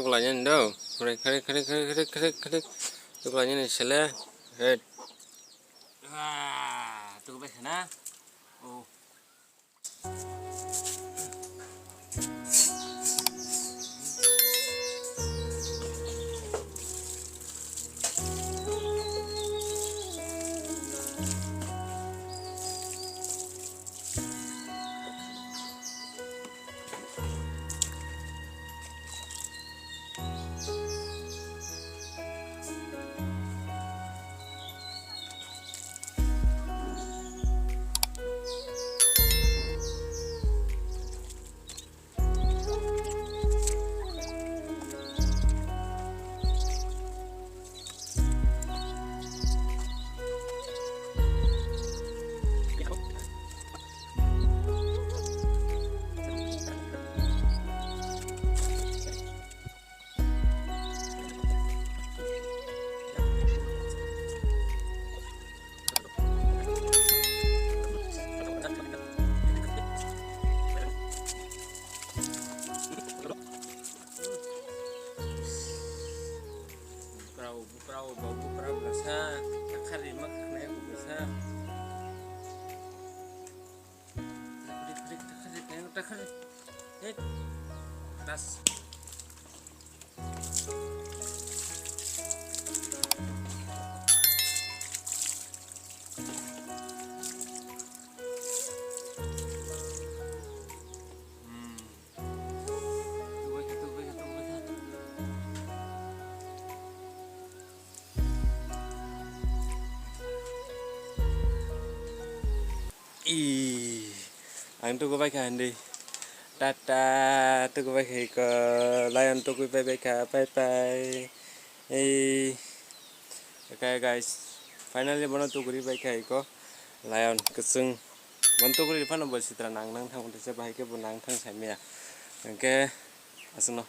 tuklanya ndo. Krik krik krik krik krik krik krik. Tuklanya nih sele. Head. Wah, tuh baik sana. Oh. Perahu basah, takari mak kena aku basah. Takari, atas. Ang tu ko baik handi. Tata tu ko baik ke lion tu ko baik bye bye. Okay guys, finally bono tu guri baik ko lion kesung. Bantu guri fana bol sitra nang nang thang udah baik ke bunang thang samia. Okay, asno.